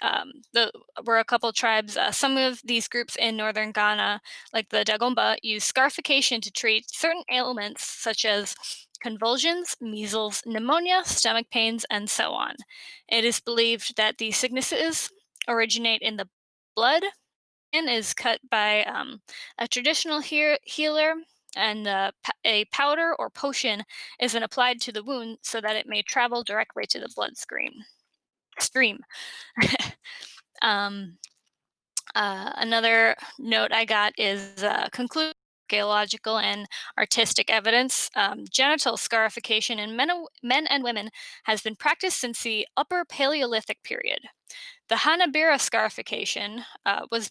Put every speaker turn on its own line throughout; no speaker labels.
The were a couple tribes. Some of these groups in northern Ghana, like the Dagomba, use scarification to treat certain ailments such as convulsions, measles, pneumonia, stomach pains, and so on. It is believed that these sicknesses originate in the blood and is cut by a traditional healer, and a powder or potion is then applied to the wound so that it may travel directly to the stream. um, Another note I got is conclude archaeological and artistic evidence. Genital scarification in men and women has been practiced since the Upper Paleolithic period. The Hanabira scarification was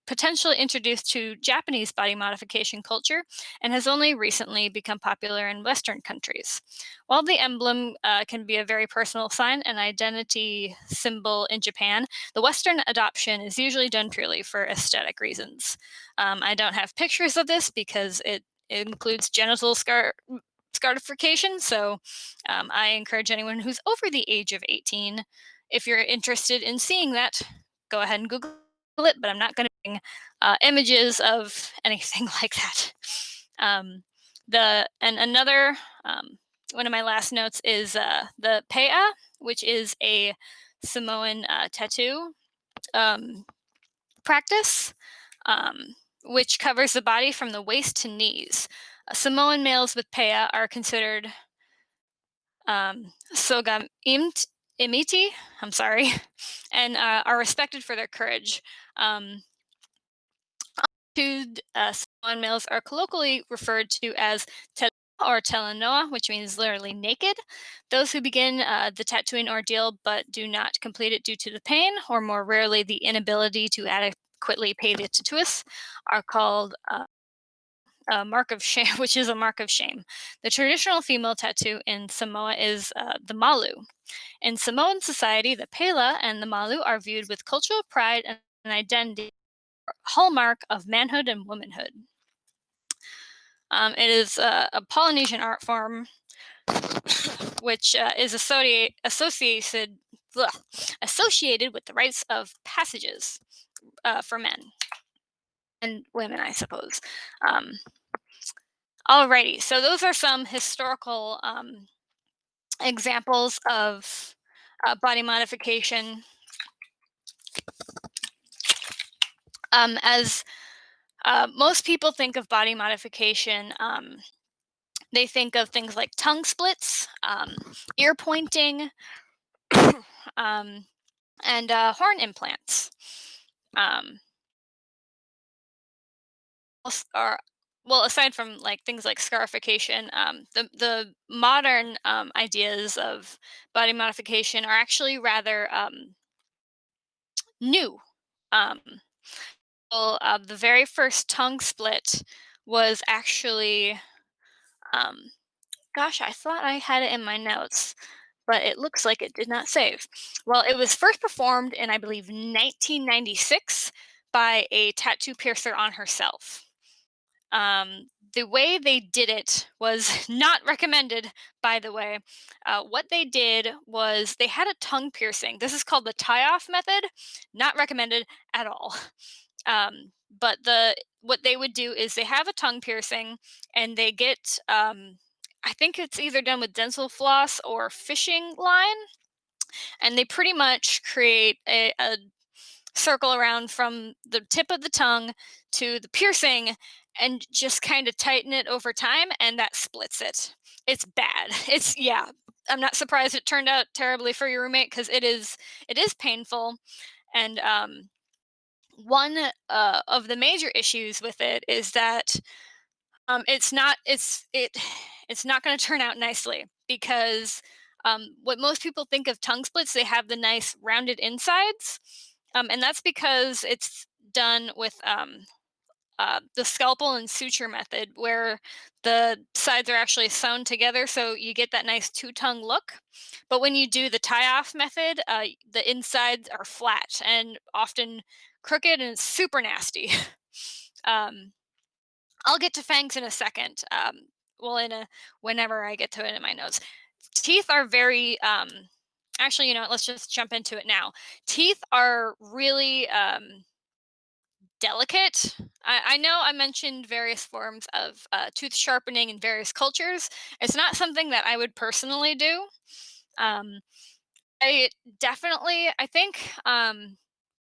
potentially introduced to Japanese body modification culture and has only recently become popular in Western countries. While the emblem can be a very personal sign and identity symbol in Japan, the Western adoption is usually done purely for aesthetic reasons. I don't have pictures of this because it includes genital scarification, so I encourage anyone who's over the age of 18, if you're interested in seeing that, go ahead and Google it, but I'm not going to bring images of anything like that. Another one of my last notes is the pea, which is a Samoan tattoo practice, which covers the body from the waist to knees. Samoan males with pea are considered sogam imiti, I'm sorry, and are respected for their courage. Tattooed Samoan males are colloquially referred to as te or telenoa, which means literally naked. Those who begin the tattooing ordeal but do not complete it due to the pain, or more rarely the inability to adequately pay the tattooist, are called a mark of shame, which is a mark of shame. The traditional female tattoo in Samoa is the malu. In Samoan society, the pela and the malu are viewed with cultural pride and identity, hallmark of manhood and womanhood. It is a Polynesian art form which is associated with the rites of passages for men and women, I suppose. Um, Alrighty, so those are some historical examples of body modification. As most people think of body modification, they think of things like tongue splits, ear pointing, um, and horn implants. Um, are well, aside from like things like scarification, the modern ideas of body modification are actually rather new. Um, the very first tongue split was actually, um, gosh, I thought I had it in my notes, but it looks like it did not save. Well, it was first performed in, I believe, 1996 by a tattoo piercer on herself. The way they did it was not recommended, by the way. What they did was they had a tongue piercing. This is called the tie off method, not recommended at all. But what they would do is they have a tongue piercing and they get, I think it's either done with dental floss or fishing line, and they pretty much create a circle around from the tip of the tongue to the piercing and just kind of tighten it over time, and that splits it. It's bad. It's yeah. I'm not surprised it turned out terribly for your roommate because it is painful. And one of the major issues with it is that it's not going to turn out nicely because what most people think of tongue splits, they have the nice rounded insides, and that's because it's done with the scalpel and suture method, where the sides are actually sewn together, so you get that nice two-tongue look. But when you do the tie-off method, the insides are flat and often crooked, and it's super nasty. um, I'll get to fangs in a second. Well, whenever I get to it in my notes. Teeth are very actually, you know what, let's just jump into it now. Teeth are really delicate. I know I mentioned various forms of tooth sharpening in various cultures. It's not something that I would personally do. Um, I definitely, I think,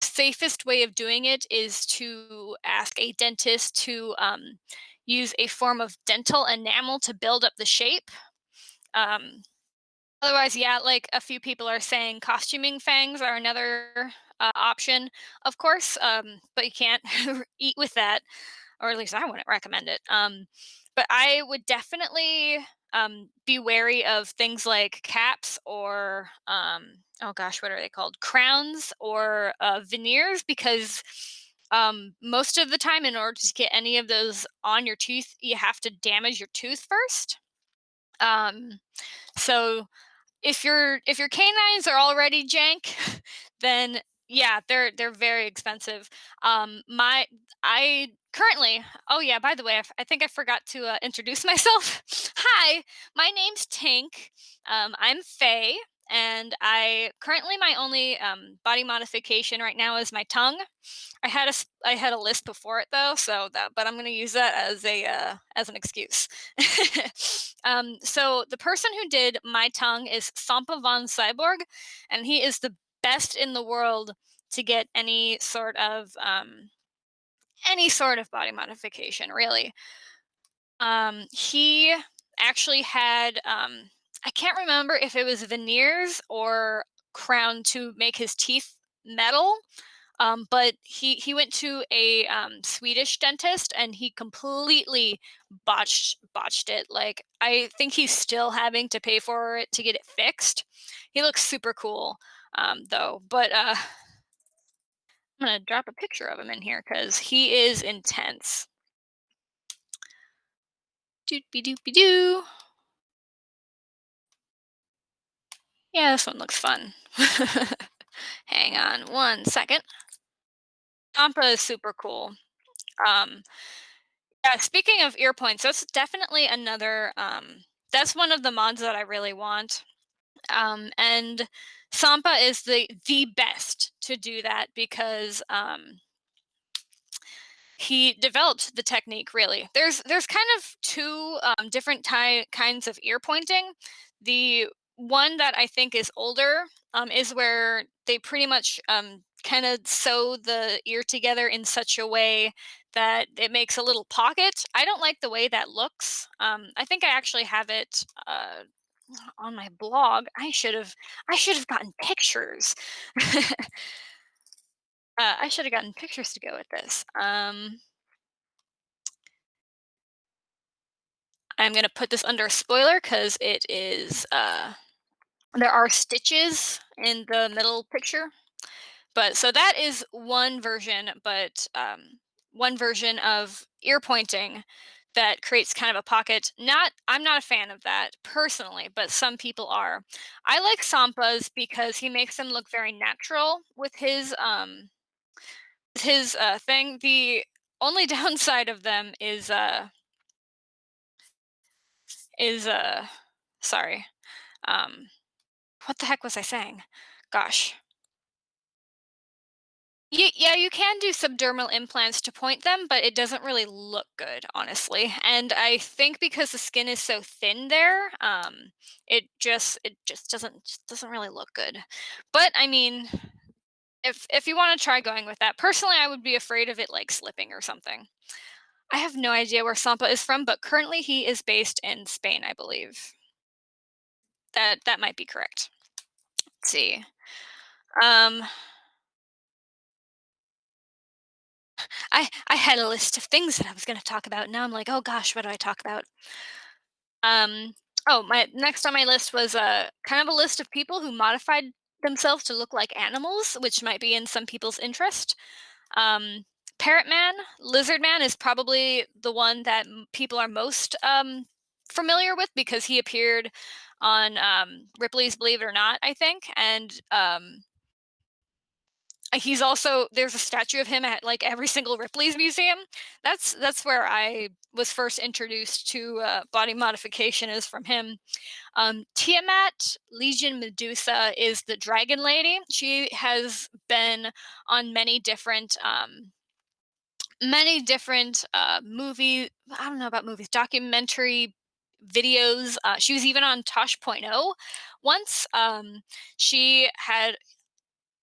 safest way of doing it is to ask a dentist to use a form of dental enamel to build up the shape. Um, Otherwise, yeah, like a few people are saying, costuming fangs are another option, of course, but you can't eat with that, or at least I wouldn't recommend it. But I would definitely be wary of things like caps or, oh gosh, what are they called? Crowns or veneers, because most of the time, in order to get any of those on your tooth, you have to damage your tooth first. Um, so if your canines are already jank, then yeah, they're very expensive. My I currently, oh yeah, by the way, I think I forgot to introduce myself. Hi, my name's Tink. I'm Faye, and I currently my only body modification right now is my tongue. I had a list before it though, so that but I'm going to use that as a as an excuse. So the person who did my tongue is Sampa von Cyborg, and he is the best in the world to get any sort of body modification, really. He actually had I can't remember if it was veneers or crown to make his teeth metal, but he went to a Swedish dentist and he completely botched it. Like I think he's still having to pay for it to get it fixed. He looks super cool, though. But I'm gonna drop a picture of him in here because he is intense. Doopy doopy doo. Yeah, this one looks fun. Hang on one second. Tampa is super cool. Um, Yeah, speaking of ear points, that's definitely another that's one of the mods that I really want. And Sampa is the best to do that because he developed the technique really. There's kind of two different kinds of ear pointing. The one that I think is older is where they pretty much kind of sew the ear together in such a way that it makes a little pocket. I don't like the way that looks. I think I actually have it on my blog. I should have gotten pictures. I should have gotten pictures to go with this. I'm gonna put this under a spoiler because it is there are stitches in the middle picture. But so that is one version, but one version of ear pointing that creates kind of a pocket. Not I'm not a fan of that personally, but some people are. I like Sampa's because he makes them look very natural with his thing. The only downside of them is sorry. Um what the heck was I saying? Gosh. Yeah, you can do subdermal implants to point them, but it doesn't really look good, honestly. And I think because the skin is so thin there, it just doesn't really look good. But I mean, if you want to try going with that, personally, I would be afraid of it like slipping or something. I have no idea where Sampa is from, but currently he is based in Spain, I believe. That might be correct. Let's see. Um, I had a list of things that I was going to talk about. Now I'm like, oh gosh, what do I talk about? Um, oh, my next on my list was kind of a list of people who modified themselves to look like animals, which might be in some people's interest. Um, Parrot Man, Lizard Man is probably the one that people are most familiar with because he appeared on Ripley's Believe It or Not, I think, and He's also there's a statue of him at like every single Ripley's museum. That's where I was first introduced to body modification is from him. Tiamat Legion Medusa is the dragon lady. She has been on many different movie. I don't know about movies, documentary videos. She was even on Tosh Point oh once. She had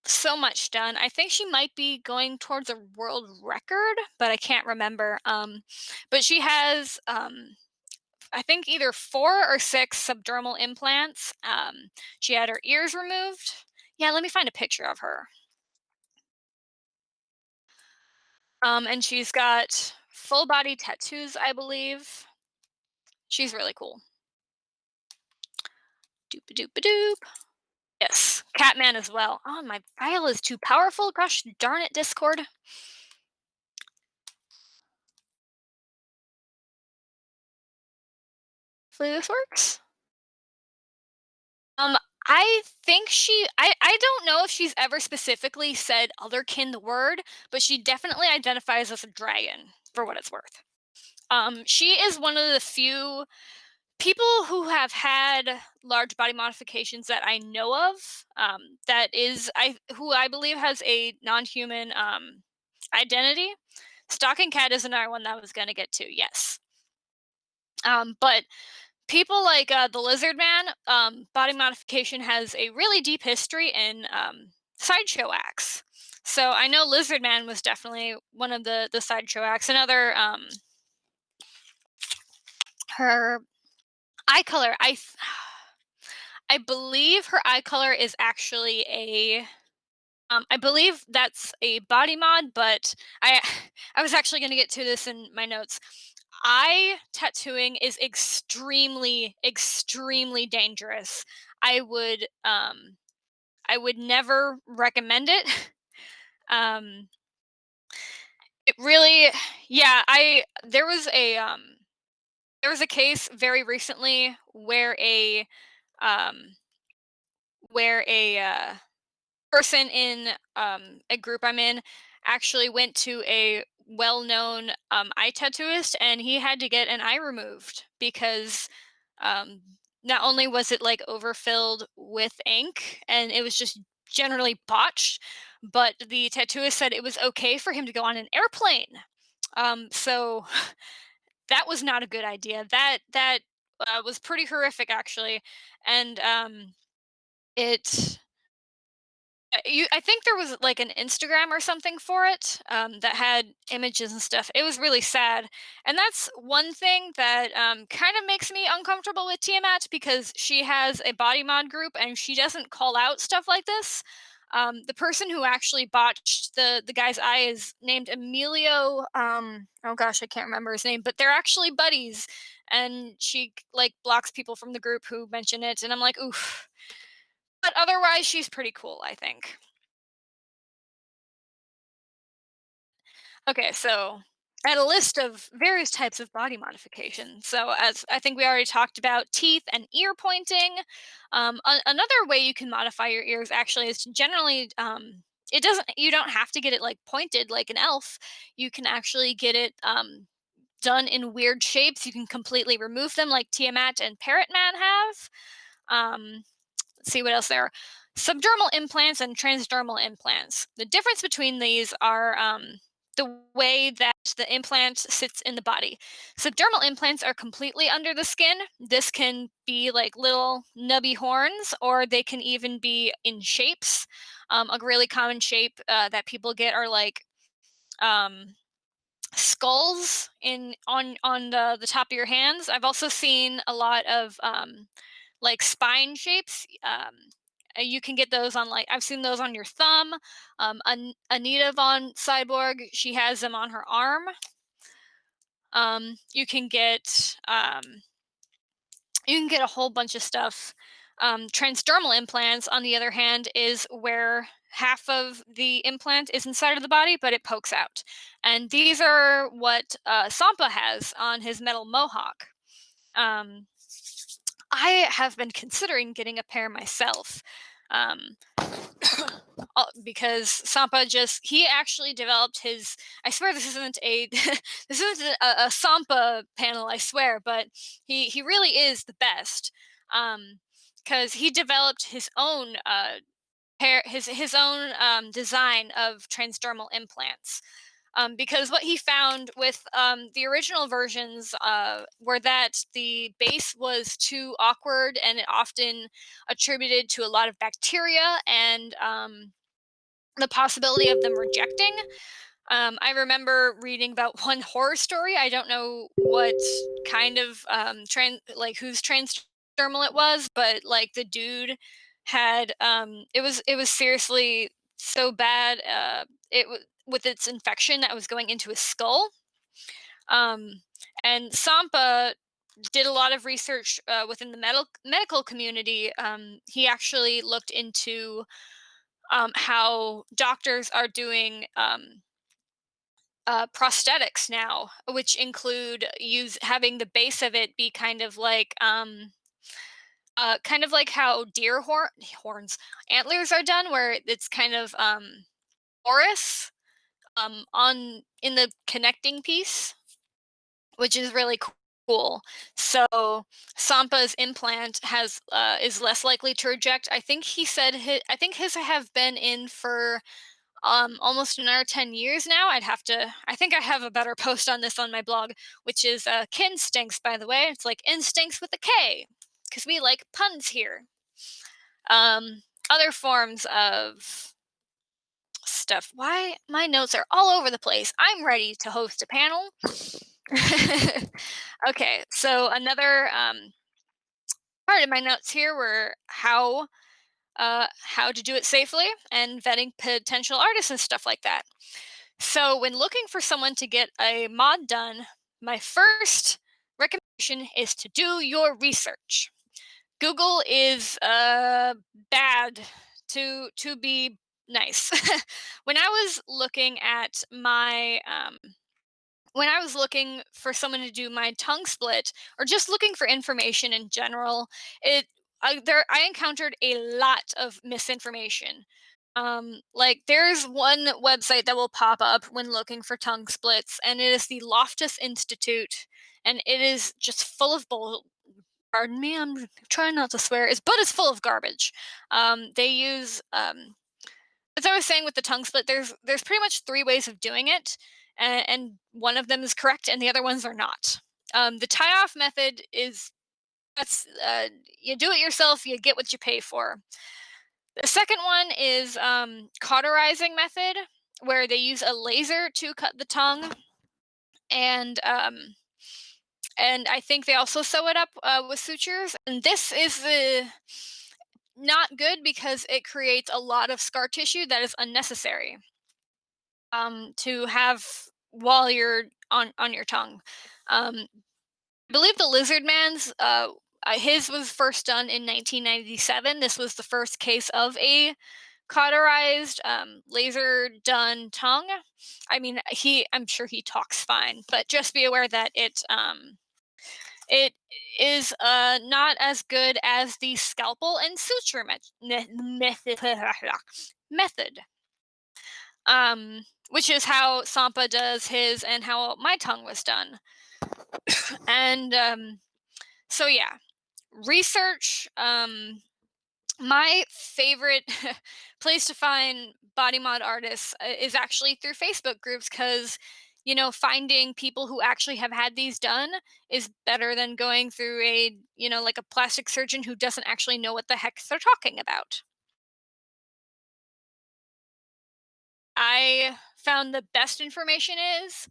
so much done. I think she might be going towards a world record, but I can't remember. But she has, I think, either 4 or 6 subdermal implants. She had her ears removed. Yeah, let me find a picture of her. And she's got full body tattoos, I believe. She's really cool. Doop a doop a doop. Yes, Catman as well. Oh, my file is too powerful. Gosh darn it, Discord. Hopefully this works. Um, I think I don't know if she's ever specifically said otherkin the word, but she definitely identifies as a dragon for what it's worth. She is one of the few people who have had large body modifications that I know of. That is I who I believe has a non-human identity. Stalking cat is another one that I was gonna get to. Yes. But people like the lizard man, body modification has a really deep history in sideshow acts. So I know lizard man was definitely one of the sideshow acts. Another her eye color, I believe her eye color is actually a I believe that's a body mod, but I I was actually going to get to this in my notes. Eye tattooing is extremely dangerous. I would um I would never recommend it. Um it really yeah, I there was a case very recently um where a person in a group I'm in actually went to a well-known eye tattooist, and he had to get an eye removed because um, not only was it like overfilled with ink and it was just generally botched, but the tattooist said it was okay for him to go on an airplane. So that was not a good idea. That was pretty horrific actually, and it I think there was, like, an Instagram or something for it, that had images and stuff. It was really sad, and that's one thing that, kind of makes me uncomfortable with Tiamat because she has a body mod group and she doesn't call out stuff like this. The person who actually botched the guy's eye is named Emilio, oh gosh, I can't remember his name, but they're actually buddies, and she, like, blocks people from the group who mention it, and I'm like, "Oof." But otherwise, she's pretty cool, I think. Okay, so I had a list of various types of body modification. So, as I think we already talked about, teeth and ear pointing. Another way you can modify your ears actually is to generally, it doesn't, you don't have to get it like pointed like an elf. You can actually get it done in weird shapes. You can completely remove them, like Tiamat and Parrot Man have. Let's see what else there are. Subdermal implants and transdermal implants. The difference between these are the way that the implant sits in the body. Subdermal implants are completely under the skin. This can be like little nubby horns, or they can even be in shapes. A really common shape that people get are like um, skulls in on the top of your hands. I've also seen a lot of like spine shapes. You can get those on like I've seen those on your thumb. Anita von Cyborg, she has them on her arm. You can get a whole bunch of stuff. Transdermal implants, on the other hand, is where half of the implant is inside of the body, but it pokes out. And these are what Sampa has on his metal mohawk. Um, I have been considering getting a pair myself. Um, because Sampa just he actually developed his. I swear this isn't a this isn't a Sampa panel. I swear, but he really is the best. Because he developed his own his own design of transdermal implants. Because what he found with the original versions were that the base was too awkward, and it often attributed to a lot of bacteria and the possibility of them rejecting. I remember reading about one horror story. I don't know what kind of like whose transdermal it was, but like the dude had it was seriously so bad. It was with its infection that was going into his skull. Um, and Sampa did a lot of research within the medical community. He actually looked into how doctors are doing prosthetics now, which include use having the base of it be kind of like how deer horns antlers are done, where it's kind of porous on in the connecting piece, which is really cool. So Sampa's implant has is less likely to reject. I think he said I think his have been in for almost another 10 years now. I think I have a better post on this on my blog, which is kin stinks, by the way. It's like instincts with a K, because we like puns here. Other forms of stuff. Why my notes are all over the place. I'm ready to host a panel. Okay, so another part of my notes here were how to do it safely and vetting potential artists and stuff like that. So, when looking for someone to get a mod done, my first recommendation is to do your research. Google is bad to be nice. When I was looking at my when I was looking for someone to do my tongue split, or just looking for information in general, I encountered a lot of misinformation. Like there's one website that will pop up when looking for tongue splits, and it is the Loftus Institute, and it is just full of bull. Pardon me, I'm trying not to swear. But it's full of garbage. They use as I was saying with the tongue split, there's pretty much three ways of doing it, and one of them is correct, and the other ones are not. The tie off method is that's you do it yourself, you get what you pay for. The second one is cauterizing method, where they use a laser to cut the tongue, and I think they also sew it up with sutures. And this is not good because it creates a lot of scar tissue that is unnecessary to have while you're on your tongue. I believe the lizard man's his was first done in 1997. This was the first case of a cauterized laser done tongue. I mean, I'm sure he talks fine, but just be aware that it is not as good as the scalpel and suture method. Which is how Sampa does his and how my tongue was done. And so yeah, research. My favorite place to find body mod artists is actually through Facebook groups, because finding people who actually have had these done is better than going through like a plastic surgeon who doesn't actually know what the heck they're talking about. I found the best information is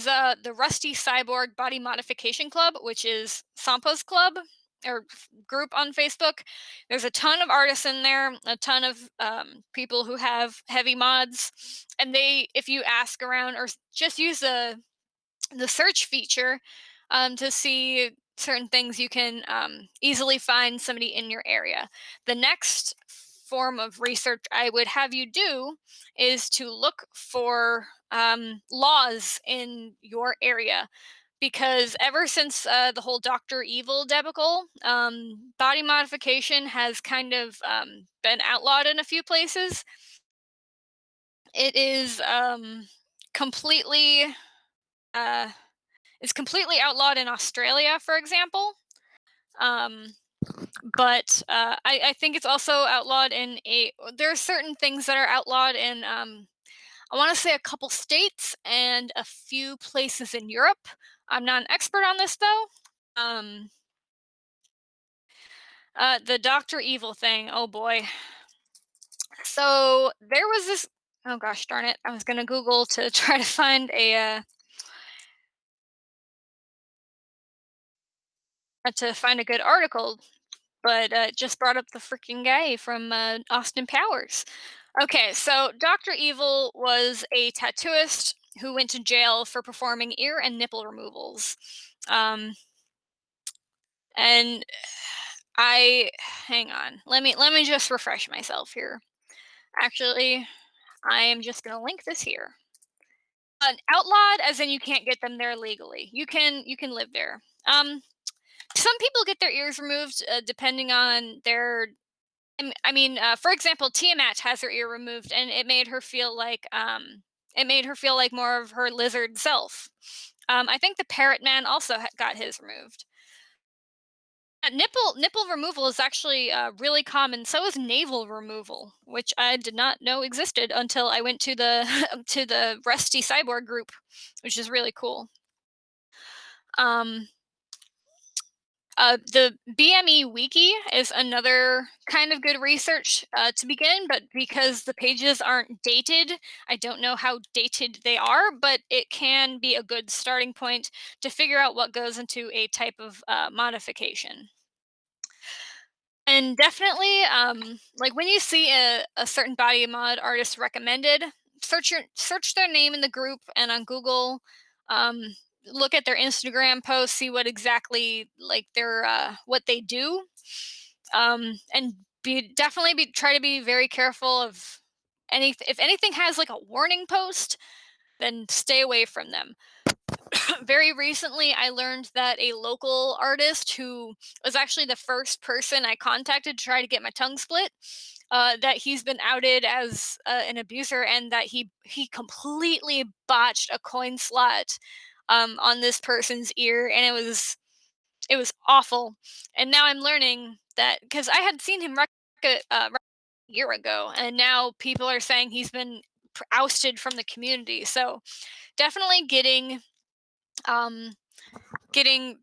the Rusty Cyborg Body Modification Club, which is Sampa's club or group on Facebook. There's a ton of artists in there, a ton of people who have heavy mods, and if you ask around or just use the search feature to see certain things, you can easily find somebody in your area. The next form of research I would have you do is to look for laws in your area. because ever since the whole Doctor Evil debacle, body modification has kind of been outlawed in a few places. It is completely uh, it's completely outlawed in Australia, for example. Um, but I think it's also outlawed in a. There are certain things that are outlawed in I want to say a couple states and a few places in Europe. I'm not an expert on this though. Um, the Doctor Evil thing. Oh boy. So there was this. Oh gosh, darn it! I was gonna Google to try to find a good article, but it just brought up the freaking guy from Austin Powers. Okay, so Doctor Evil was a tattooist who went to jail for performing ear and nipple removals. Um, and I hang on. Let me just refresh myself here. Actually, I am just gonna link this here. Outlawed, as in you can't get them there legally. You can live there. Some people get their ears removed depending on their. For example, Tiamat has her ear removed, and it made her feel like more of her lizard self. I think the parrot man also got his removed. Nipple removal is actually really common. So is navel removal, which I did not know existed until I went to the to the Rusty Cyborg group, which is really cool. Um, the BME Wiki is another kind of good research to begin, but because the pages aren't dated, I don't know how dated they are, but it can be a good starting point to figure out what goes into a type of modification. And definitely, like when you see a certain body mod artist recommended, search their name in the group and on Google. Um, Look at their Instagram posts, see what exactly like their what they do, and be definitely be try to be very careful of any if anything has like a warning post, then stay away from them. Very recently, I learned that a local artist who was actually the first person I contacted to try to get my tongue split, that he's been outed as an abuser, and that he completely botched a coin slot on this person's ear, and it was awful. And now I'm learning that because I had seen him a year ago, and now people are saying he's been ousted from the community. So definitely um, getting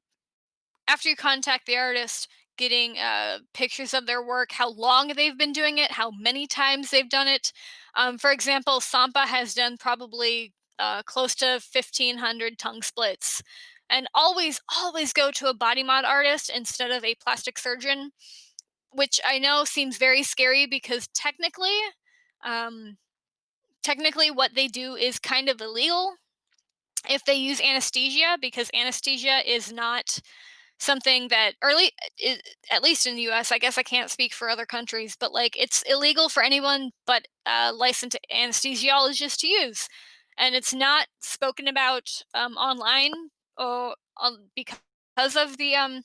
after you contact the artist, getting pictures of their work, how long they've been doing it, how many times they've done it. For example, Sampa has done probably close to 1,500 tongue splits. And always go to a body mod artist instead of a plastic surgeon, which I know seems very scary because um, technically, what they do is kind of illegal if they use anesthesia, because anesthesia is not something that early at least in the US, I guess I can't speak for other countries, but like it's illegal for anyone but licensed anesthesiologists to use, and it's not spoken about online or because of the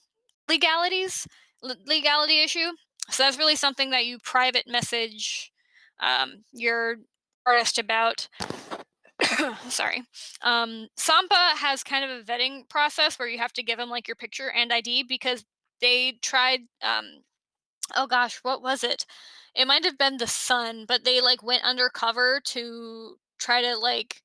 legality issue. So that's really something that you private message your artist about. Sorry. Sampa has kind of a vetting process where you have to give them like your picture and ID because they tried. Oh gosh, what was it? It might have been the Sun, but they like went undercover to try to like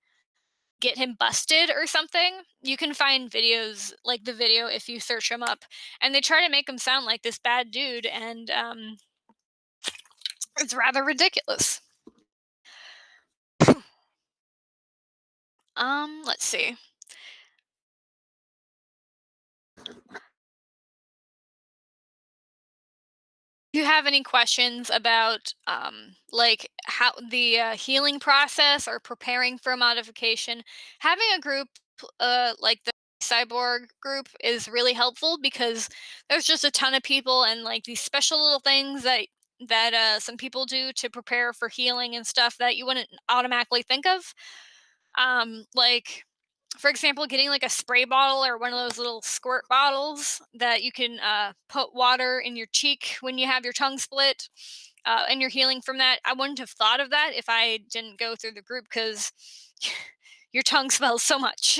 get him busted or something. You can find videos like the video if you search him up, and they try to make him sound like this bad dude, and it's rather ridiculous. Let's see. Do you have any questions about like how the healing process or preparing for a modification? Having a group like the cyborg group is really helpful because there's just a ton of people and like these special little things that some people do to prepare for healing and stuff that you wouldn't automatically think of. Like For example, getting like a spray bottle or one of those little squirt bottles that you can put water in your cheek when you have your tongue split, and you're healing from that. I wouldn't have thought of that if I didn't go through the group because your tongue smells so much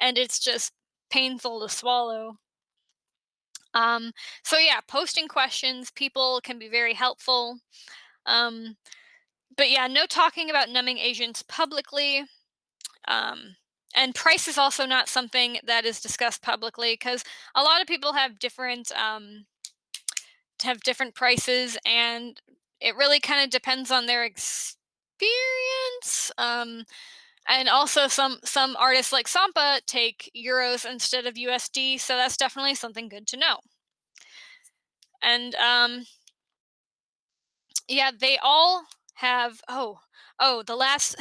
and it's just painful to swallow. Um, so yeah, posting questions, people can be very helpful. Um, but yeah, no talking about numbing agents publicly. Um, and price is also not something that is discussed publicly because a lot of people have different prices, and it really kind of depends on their experience. And also, some artists like Sampa take euros instead of USD, so that's definitely something good to know. And yeah, they all have. The last.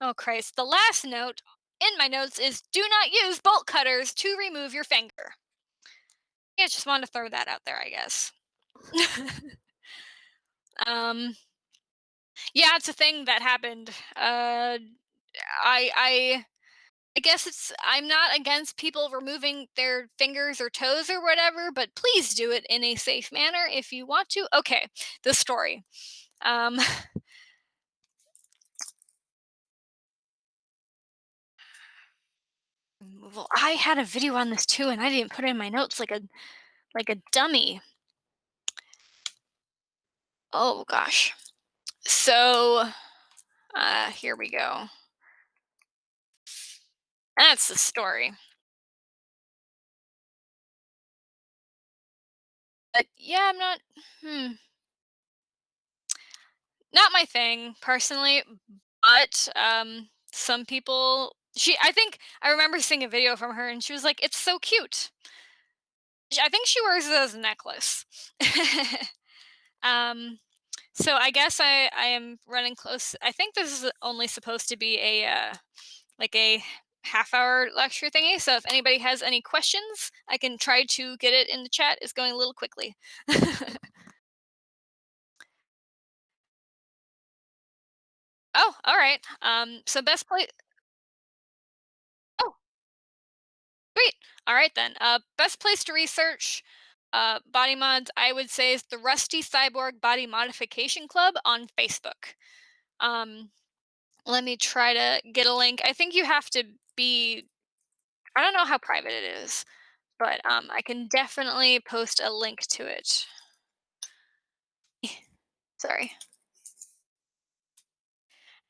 Oh Christ, the last note in my notes is do not use bolt cutters to remove your finger. Yeah, just wanted to throw that out there, I guess. um, yeah, it's a thing that happened. I I I guess I'm not against people removing their fingers or toes or whatever, but please do it in a safe manner if you want to. Okay, the story. Um, well, I had a video on this too, and I didn't put it in my notes like a dummy. Oh gosh. So, here we go. That's the story. But yeah, hmm, not my thing personally, but some people. I think I remember seeing a video from her, and she was like, "It's so cute." I think she wears it as a necklace. um, so I guess I am running close. I think this is only supposed to be a like a half-hour lecture thingy. So if anybody has any questions, I can try to get it in the chat. It's going a little quickly. Oh, all right. So best place. Oh, great. All right then. Best place to research body mods, I would say, is the Rusty Cyborg Body Modification Club on Facebook. Um, Let me try to get a link. I think you have to be. I don't know how private it is, but I can definitely post a link to it. Sorry.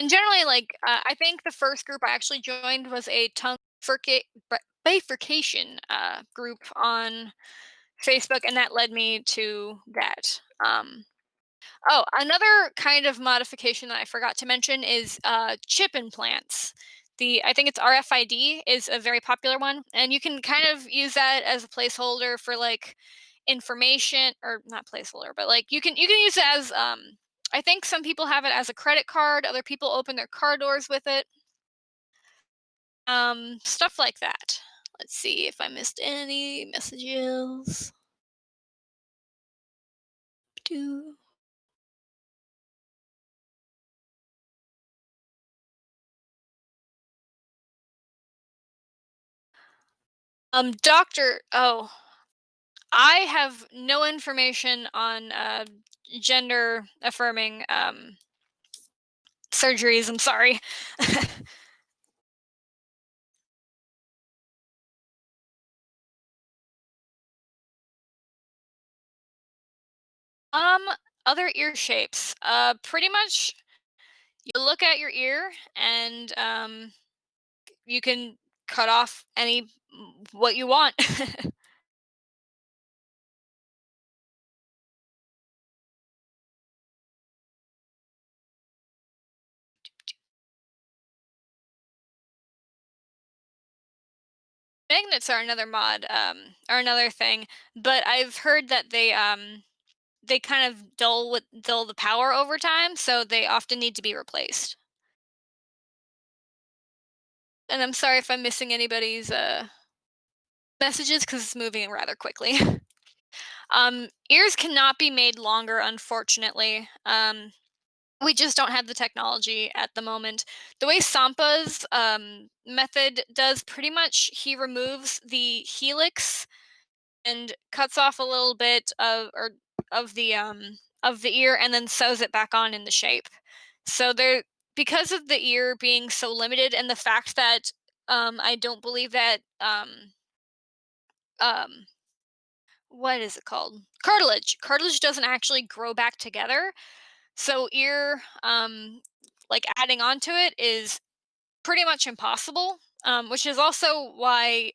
And generally, like, I think the first group I actually joined was a tongue bifurcation group on Facebook, and that led me to that. Oh, another kind of modification that I forgot to mention is chip implants. I think it's RFID is a very popular one, and you can kind of use that as a placeholder for like information, or not placeholder, but like you can use it as I think some people have it as a credit card, other people open their car doors with it. Stuff like that. Let's see if I missed any messages. Do doctor. Oh, I have no information on gender affirming surgeries. I'm sorry. um, Other ear shapes. Pretty much, you look at your ear and you can cut off any what you want. Magnets are another mod, are another thing, but I've heard that they kind of dull the power over time, so they often need to be replaced. And I'm sorry if I'm missing anybody's messages because it's moving rather quickly. Ears cannot be made longer, unfortunately. We just don't have the technology at the moment. The way Sampa's method does, pretty much he removes the helix and cuts off a little bit of the ear and then sews it back on in the shape. So there, because of the ear being so limited and the fact that I don't believe that um what is it called? Cartilage doesn't actually grow back together. So ear like adding onto it is pretty much impossible. Which is also why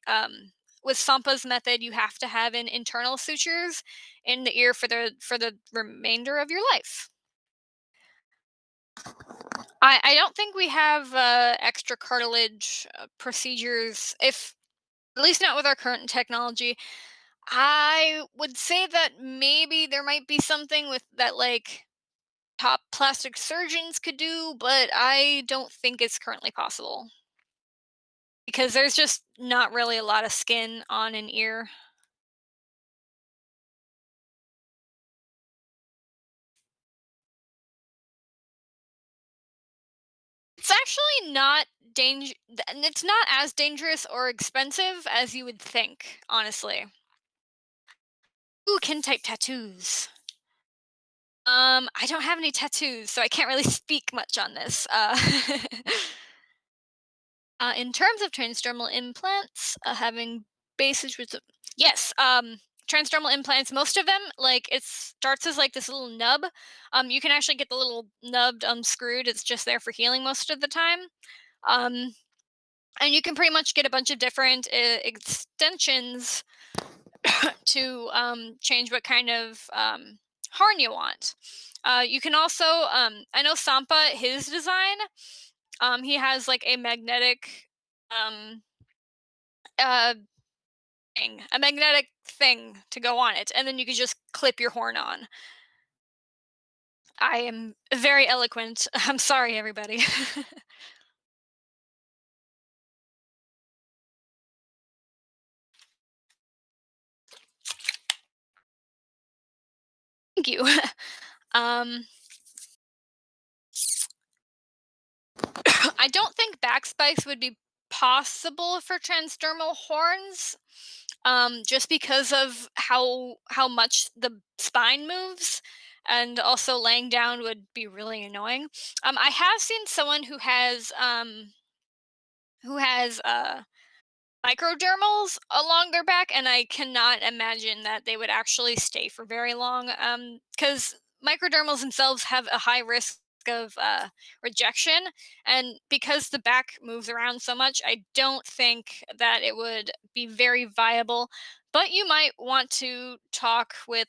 with Sampa's method you have to have an internal sutures in the ear for the remainder of your life. I don't think we have extra cartilage procedures, if at least not with our current technology. I would say that maybe there might be something with that, like top plastic surgeons could do, but I don't think it's currently possible because there's just not really a lot of skin on an ear. It's actually not it's not as dangerous or expensive as you would think, honestly. Ooh, kin type tattoos. I don't have any tattoos, so I can't really speak much on this. In terms of transdermal implants, having bases with yes, transdermal implants, most of them, like it starts as like this little nub. You can actually get the little nub unscrewed. It's just there for healing most of the time. Um, and you can pretty much get a bunch of different extensions to change what kind of horn you want. You can also, I know Sampa, his design, he has like a magnetic um, uh, a magnetic thing to go on it, and then you could just clip your horn on. I am very eloquent. I'm sorry, everybody. Thank you. um, I don't think backspikes would be possible for transdermal horns, just because of how much the spine moves, and also laying down would be really annoying. I have seen someone who has microdermals along their back, and I cannot imagine that they would actually stay for very long. Because microdermals themselves have a high risk of rejection, and because the back moves around so much, I don't think that it would be very viable. But you might want to talk with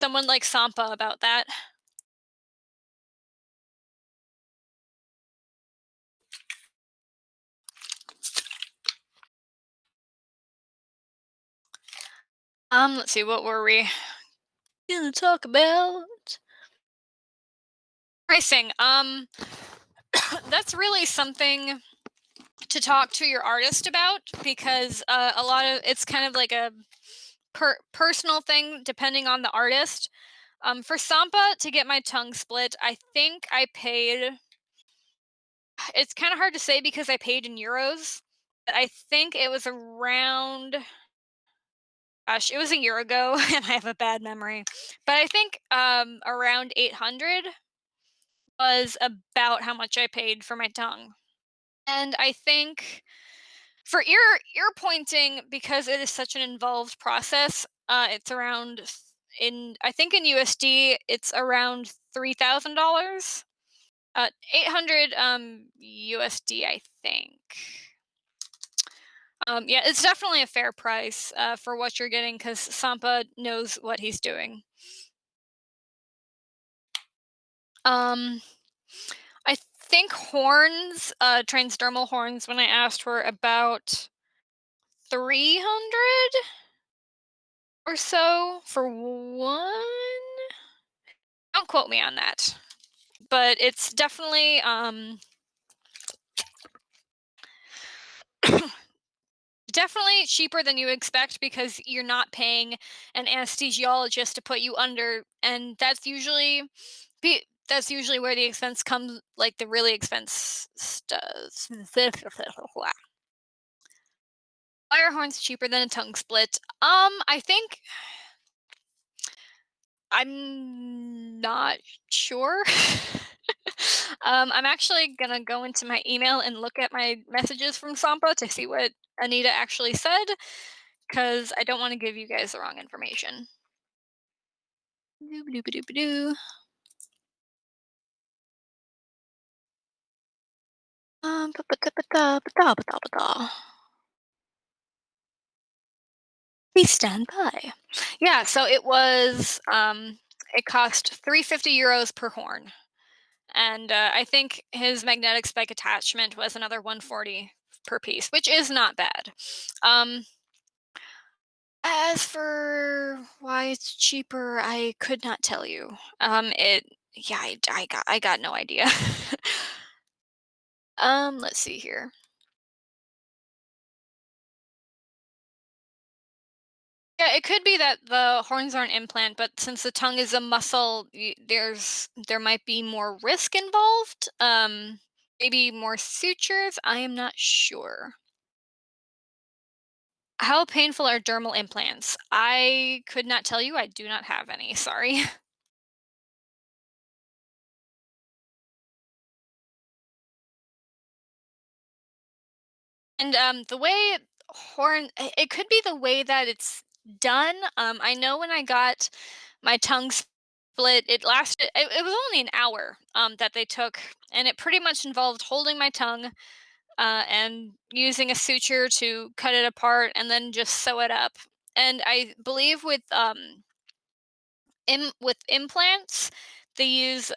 someone like Sampa about that. Let's see, what were we gonna talk about? Pricing. That's really something to talk to your artist about, because a lot of it's kind of like a personal thing depending on the artist. For Sampa to get my tongue split, I think I paid. It's kind of hard to say because I paid in euros. But I think it was around. Gosh, it was a year ago, and I have a bad memory. But I think around 800 was about how much I paid for my tongue. And I think for ear pointing, because it is such an involved process, it's around in I think in USD it's around $3,000. 800 USD, I think. Yeah, it's definitely a fair price for what you're getting because Sampa knows what he's doing. Um, I think horns, transdermal horns, when I asked, were about 300 or so for one. Don't quote me on that, but it's definitely definitely cheaper than you expect because you're not paying an anesthesiologist to put you under, and that's usually be That's usually where the expense comes, like the really expense does. Fire horn's cheaper than a tongue split. I think I'm not sure. I'm actually gonna go into my email and look at my messages from Sampa to see what Anita actually said, because I don't want to give you guys the wrong information. Doo-ba-doo-ba-doo-ba-doo. Ba-ba-da-ba-da-ba-da-ba-da. Please stand by. Yeah, so it cost 350 euros per horn. And I think his magnetic spike attachment was another 140 per piece, which is not bad. Um, as for why it's cheaper, I could not tell you. It yeah, I got no idea. Let's see here. Yeah, it could be that the horns aren't implant, but since the tongue is a muscle, there might be more risk involved. Maybe more sutures. I am not sure. How painful are dermal implants? I could not tell you. I do not have any. Sorry. And the way it could be the way that it's done. I know when I got my tongue split, it was only an hour that they took, and it pretty much involved holding my tongue and using a suture to cut it apart and then just sew it up. And I believe with implants, they use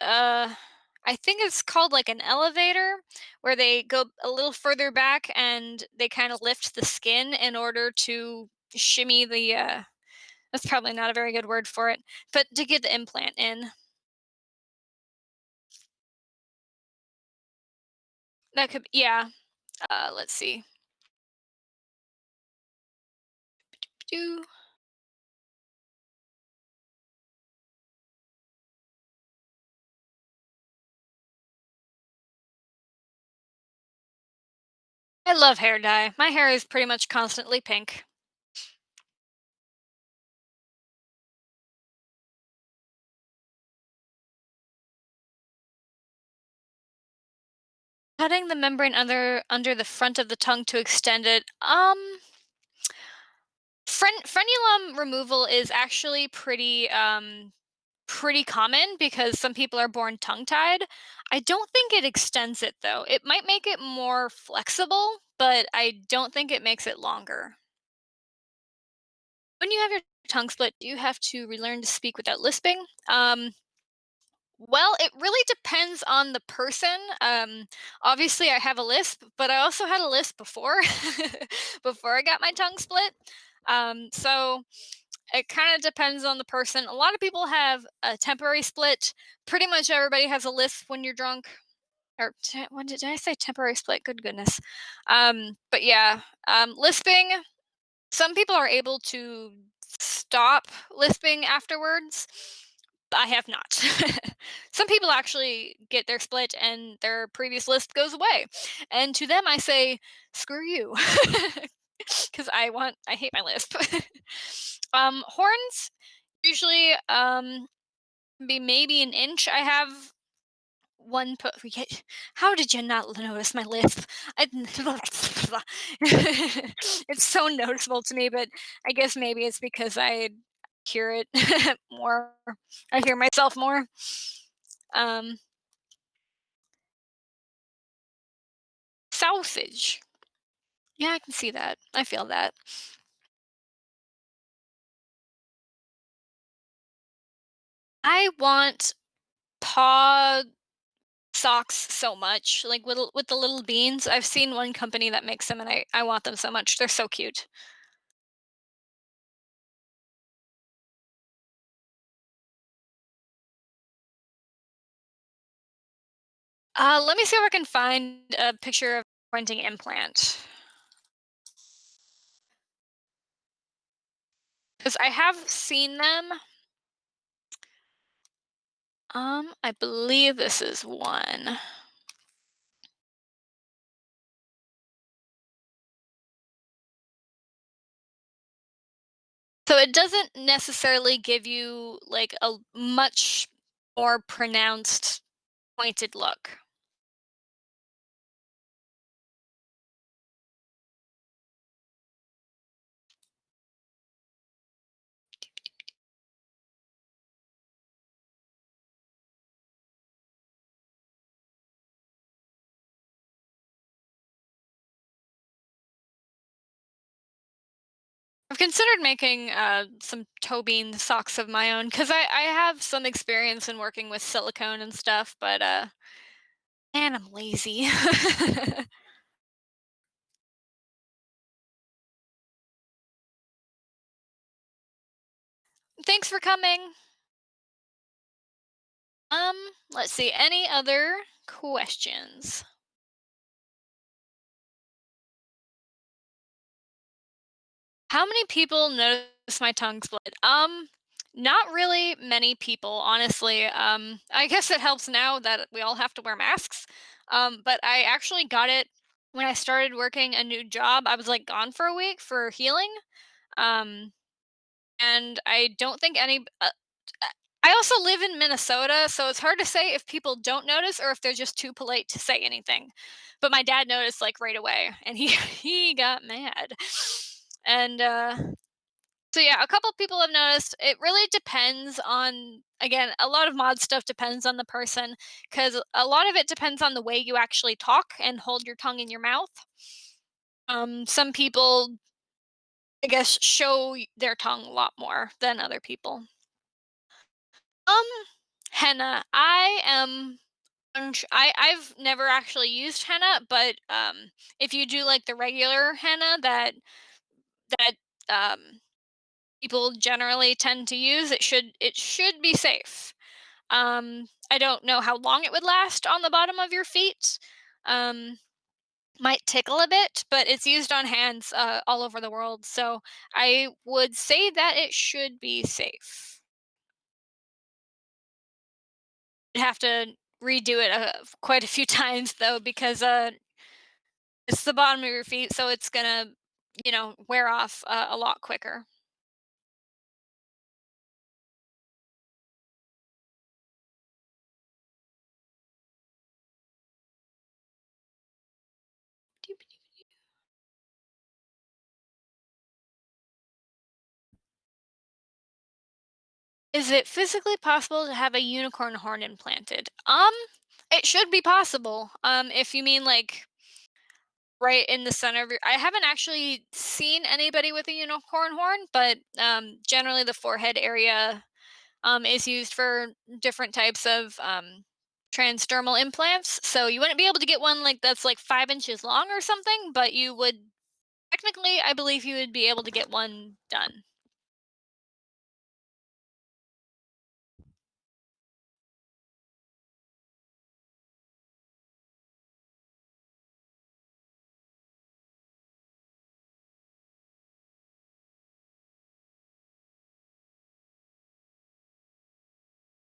I think it's called like an elevator, where they go a little further back and they kind of lift the skin in order to shimmy the that's probably not a very good word for it, but to get the implant in. That could, yeah. Let's see. Do I love hair dye. My hair is pretty much constantly pink. Cutting the membrane under the front of the tongue to extend it. Frenulum removal is actually pretty common because some people are born tongue tied. I don't think it extends it though. It might make it more flexible, but I don't think it makes it longer. When you have your tongue split, do you have to relearn to speak without lisping? Well, it really depends on the person. Obviously, I have a lisp, but I also had a lisp before, before I got my tongue split. So it kind of depends on the person. A lot of people have a temporary split. Pretty much everybody has a lisp when you're drunk. Or when did I say temporary split? Good goodness. But yeah, lisping. Some people are able to stop lisping afterwards. I have not. Some people actually get their split and their previous lisp goes away. And to them I say, screw you. Because I hate my lisp. Horns usually be maybe an inch. I have one put. How did you not notice my lisp? I, it's so noticeable to me, but I guess maybe it's because I hear it more. I hear myself more. Um, Sausage. Yeah, I can see that. I feel that. I want paw socks so much, like with the little beans. I've seen one company that makes them, and I want them so much. They're so cute. Let me see if I can find a picture of pointing implant, because I have seen them. I believe this is one. So it doesn't necessarily give you like a much more pronounced pointed look. I've considered making some toe bean socks of my own because I have some experience in working with silicone and stuff, but man, I'm lazy. Thanks for coming. Let's see. Any other questions? How many people notice my tongue split? Not really many people, honestly. I guess it helps now that we all have to wear masks. But I actually got it when I started working a new job. I was like gone for a week for healing. Um, and I don't think any. I also live in Minnesota, so it's hard to say if people don't notice or if they're just too polite to say anything. But my dad noticed like right away, and he he got mad. And so yeah, a couple people have noticed. It really depends on, again, a lot of mod stuff depends on the person because a lot of it depends on the way you actually talk and hold your tongue in your mouth. Some people, I guess, show their tongue a lot more than other people. Um, henna. I am. I've never actually used henna, but if you do like the regular henna that people generally tend to use, it should be safe. I don't know how long it would last on the bottom of your feet. Um, might tickle a bit, but it's used on hands all over the world, so I would say that it should be safe. You'd have to redo it quite a few times though, because it's the bottom of your feet, so it's gonna, wear off a lot quicker. Is it physically possible to have a unicorn horn implanted? It should be possible. If you mean like right in the center of your, I haven't actually seen anybody with a unicorn horn, but generally the forehead area is used for different types of transdermal implants. So you wouldn't be able to get one like that's like 5 inches long or something, but you would technically, I believe you would be able to get one done.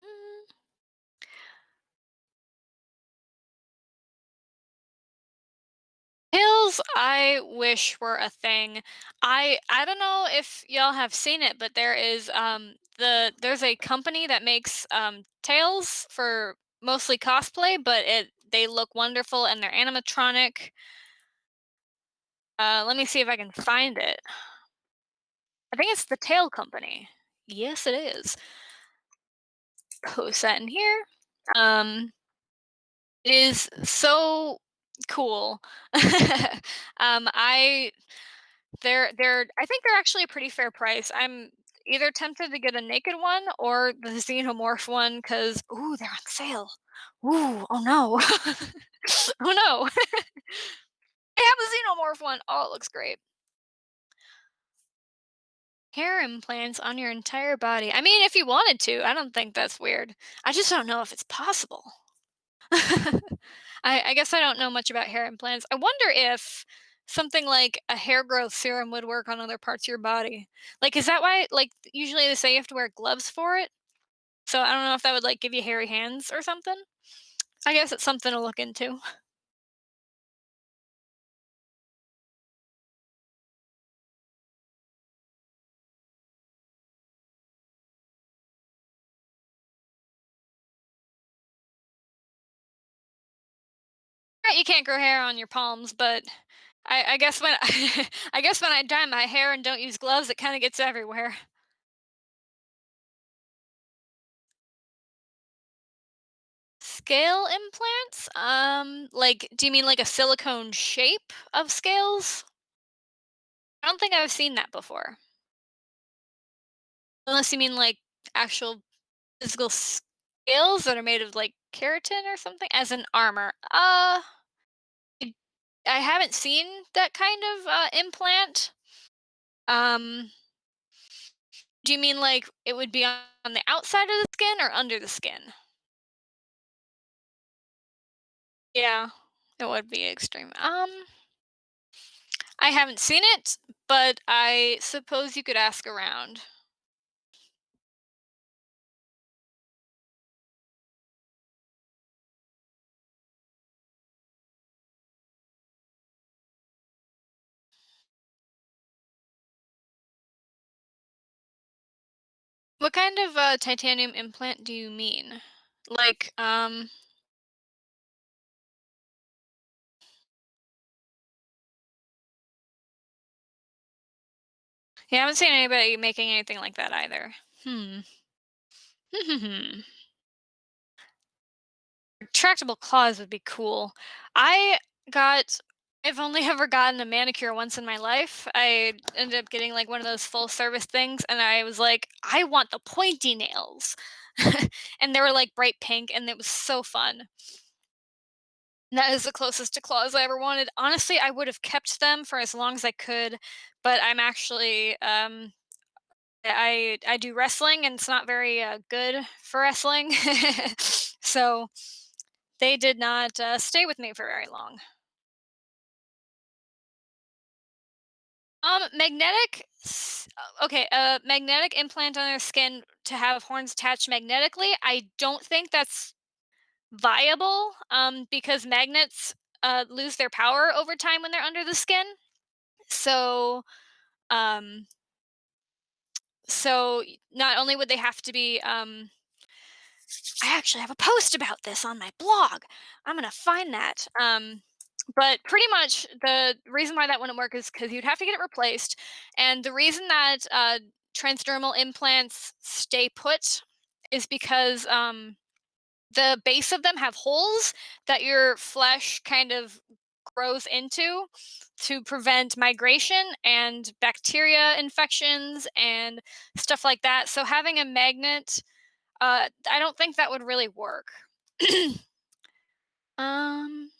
Mm, Pills, I wish were a thing. I don't know if y'all have seen it, but there's a company that makes tails for mostly cosplay, but they look wonderful and they're animatronic. Let me see if I can find it. I think it's the Tail Company. Yes, it is. Post that in here. It is so cool. I I think they're actually a pretty fair price. I'm either tempted to get a naked one or the xenomorph one because ooh, they're on sale. Ooh, oh no. Oh no. I have a xenomorph one. Oh, it looks great. Hair implants on your entire body. I mean, if you wanted to, I don't think that's weird. I just don't know if it's possible. I guess I don't know much about hair implants. I wonder if something like a hair growth serum would work on other parts of your body. Like, is that why, like, usually they say you have to wear gloves for it? So I don't know if that would, like, give you hairy hands or something. I guess it's something to look into. Right, you can't grow hair on your palms, but I guess when I guess when I dye my hair and don't use gloves, it kinda gets everywhere. Scale implants? Like, do you mean like a silicone shape of scales? I don't think I've seen that before. Unless you mean like actual physical scales that are made of like keratin or something as an armor. I I haven't seen that kind of implant. Um, do you mean like it would be on the outside of the skin or under the skin? Yeah, it would be extreme. I haven't seen it, but I suppose you could ask around. What kind of titanium implant do you mean? Like, yeah, I haven't seen anybody making anything like that either. Hmm. Retractable claws would be cool. I got I've only ever gotten a manicure once in my life. I ended up getting like one of those full service things and I was like, I want the pointy nails. And they were like bright pink and it was so fun. That is the closest to claws I ever wanted. Honestly, I would have kept them for as long as I could, but I'm actually I do wrestling and it's not very good for wrestling. So they did not stay with me for very long. Okay, a magnetic implant on their skin to have horns attached magnetically. I don't think that's viable because magnets lose their power over time when they're under the skin. So, um, not only would they have to be, I actually have a post about this on my blog. I'm gonna find that. But pretty much the reason why that wouldn't work is because you'd have to get it replaced, and the reason that transdermal implants stay put is because the base of them have holes that your flesh kind of grows into to prevent migration and bacteria infections and stuff like that. So having a magnet, I don't think that would really work. um,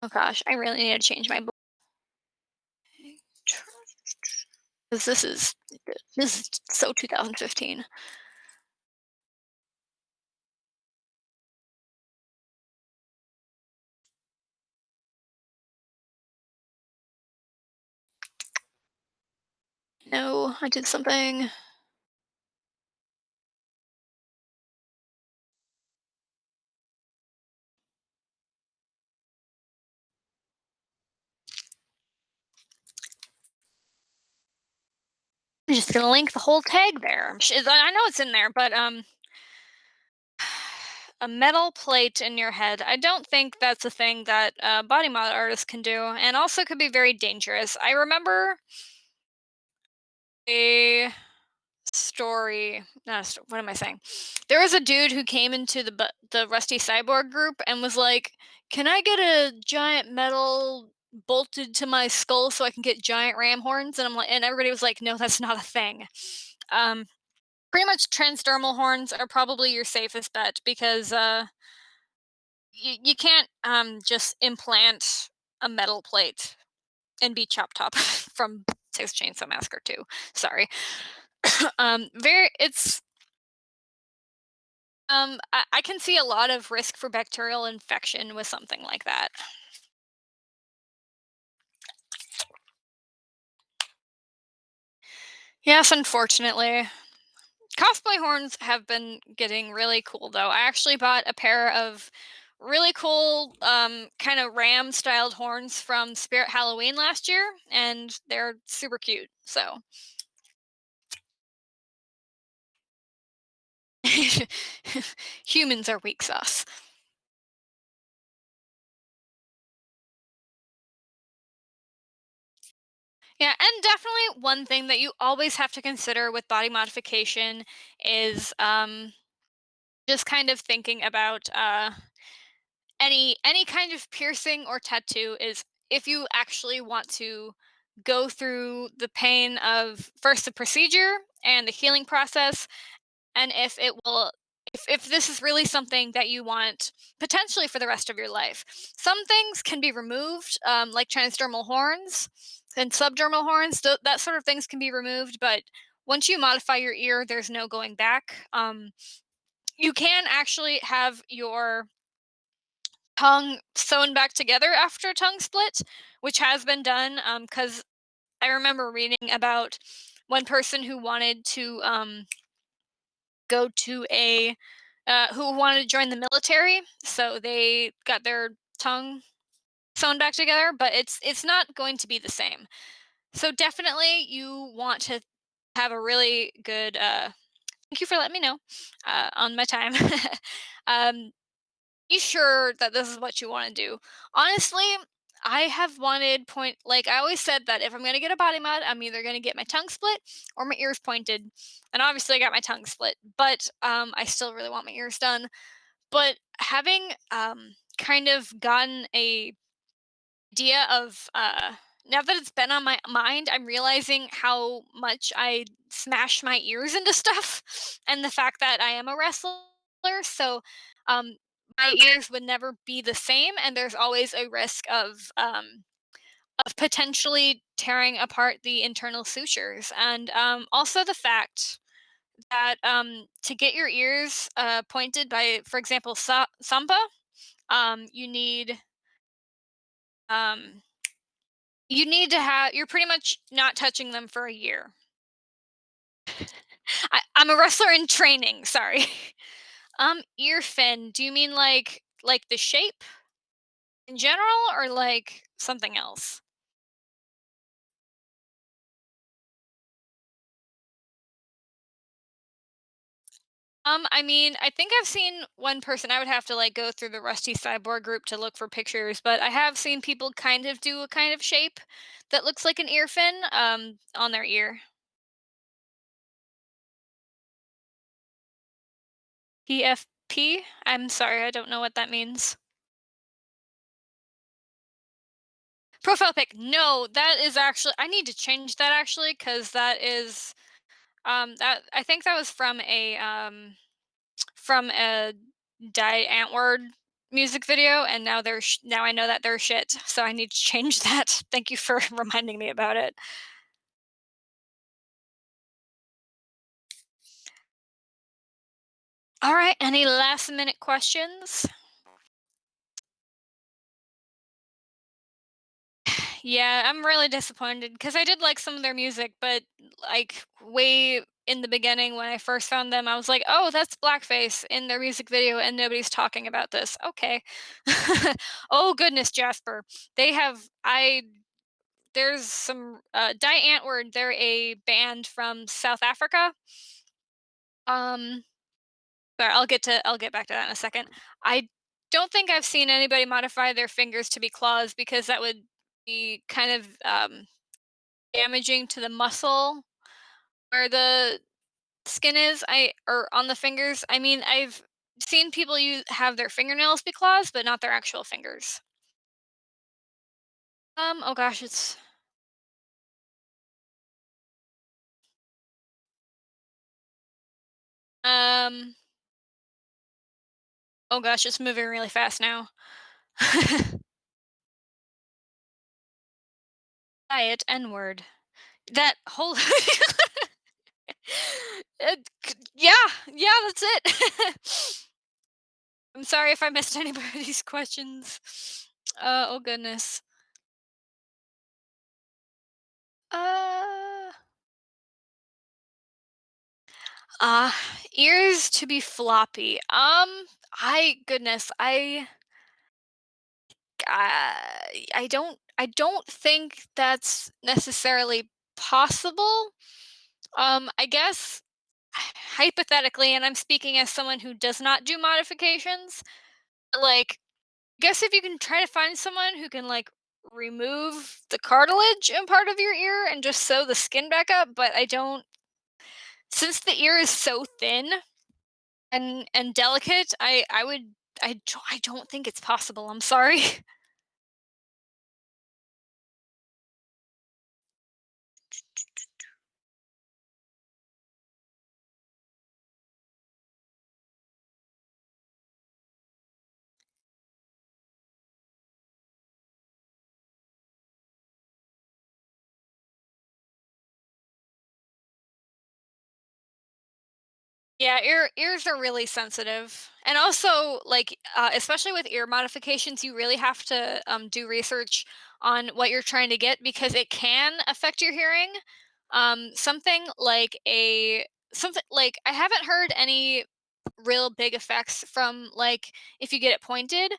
oh gosh, I really need to change my book because this is so 2015. No, I did something. I'm just gonna link the whole tag there. I know it's in there, but a metal plate in your head. I don't think that's a thing that body mod artists can do, and also could be very dangerous. I remember a story. Not a what am I saying? There was a dude who came into the Rusty Cyborg group and was like, "Can I get a giant metal bolted to my skull so I can get giant ram horns?" And I'm like, and everybody was like, "No, that's not a thing." Um, Pretty much transdermal horns are probably your safest bet because you can't just implant a metal plate and be chop top from Texas Chainsaw Massacre 2. Sorry. Very it's I can see a lot of risk for bacterial infection with something like that. Yes, unfortunately. Cosplay horns have been getting really cool though. I actually bought a pair of really cool kind of ram styled horns from Spirit Halloween last year and they're super cute. So, humans are weak sauce. Yeah, and definitely one thing that you always have to consider with body modification is just kind of thinking about any kind of piercing or tattoo is if you actually want to go through the pain of first the procedure and the healing process, and if it will if this is really something that you want potentially for the rest of your life. Some things can be removed, like transdermal horns and subdermal horns, that sort of things can be removed, but once you modify your ear there's no going back. You can actually have your tongue sewn back together after a tongue split, which has been done. Because I remember reading about one person who wanted to go to a who wanted to join the military, so they got their tongue sewn back together, but it's not going to be the same. So definitely, you want to have a really good. Thank you for letting me know on my time. um, be sure that this is what you want to do. Honestly, I have wanted point like I always said that if I'm gonna get a body mod, I'm either gonna get my tongue split or my ears pointed. And obviously I got my tongue split, but I still really want my ears done. But having kind of gotten a idea of now that it's been on my mind, I'm realizing how much I smash my ears into stuff and the fact that I am a wrestler, so um my ears would never be the same and there's always a risk of potentially tearing apart the internal sutures and also the fact that to get your ears pointed by for example samba you need um you need to have you're pretty much not touching them for a year. I'm a wrestler in training, sorry. Ear fin, do you mean like the shape in general or like something else? I mean, I think I've seen one person. I would have to like go through the Rusty Cyborg group to look for pictures, but I have seen people kind of do a kind of shape that looks like an ear fin on their ear. PFP? I'm sorry, I don't know what that means. Profile pic. No, that is actually I need to change that actually cuz that is that I think that was from a Die Antwoord music video and now now I know that they're shit. So I need to change that. Thank you for reminding me about it. All right, any last minute questions? Yeah, I'm really disappointed because I did like some of their music, but like way in the beginning when I first found them, I was like, "Oh, that's blackface in their music video, and nobody's talking about this." Okay. Oh goodness, Jasper. They have I there's some Die Antwoord. They're a band from South Africa. Um, but I'll get back to that in a second. I don't think I've seen anybody modify their fingers to be claws because that would be kind of damaging to the muscle where the skin is. I or on the fingers. I mean, I've seen people have their fingernails be claws, but not their actual fingers. Oh gosh, it's um oh gosh, it's moving really fast now. Diet N word. That whole yeah, yeah, that's it. I'm sorry if I missed anybody's questions. Oh goodness. Uh Uh, Ears to be floppy. I goodness, I don't think that's necessarily possible. I guess hypothetically, and I'm speaking as someone who does not do modifications, like, guess if you can try to find someone who can like remove the cartilage in part of your ear and just sew the skin back up, but I don't, since the ear is so thin and delicate, I don't think it's possible. I'm sorry. Yeah, ears are really sensitive. And also, like, especially with ear modifications, you really have to do research on what you're trying to get because it can affect your hearing. Something like a something like I haven't heard any real big effects from like if you get it pointed,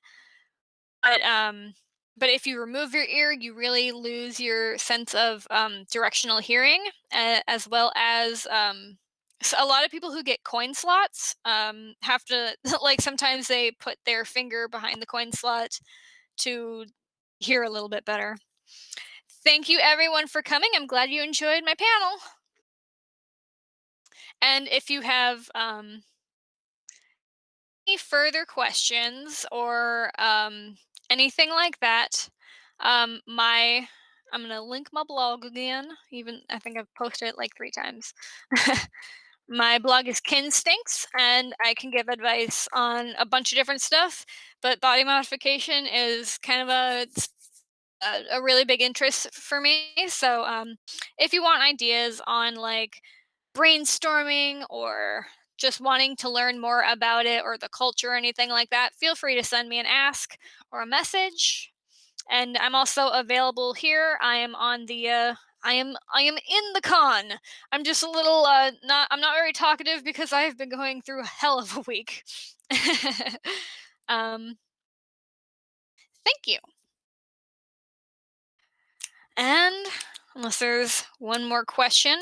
but if you remove your ear, you really lose your sense of directional hearing, as well as so a lot of people who get coin slots have to like sometimes they put their finger behind the coin slot to hear a little bit better. Thank you everyone for coming. I'm glad you enjoyed my panel. And if you have any further questions or anything like that, my I'm gonna link my blog again. Even I think I've posted it like 3 times. My blog is Kinstinks, and I can give advice on a bunch of different stuff. But body modification is kind of a really big interest for me. So if you want ideas on like brainstorming or just wanting to learn more about it or the culture or anything like that, feel free to send me an ask or a message. And I'm also available here. I am on the I am in the con. I'm just a little not I'm not very talkative because I've been going through a hell of a week. um Thank you. And unless there's one more question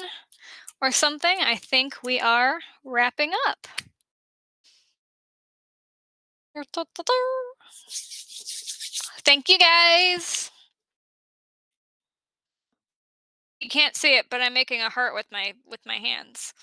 or something, I think we are wrapping up. Thank you guys. You can't see it, but I'm making a heart with my hands.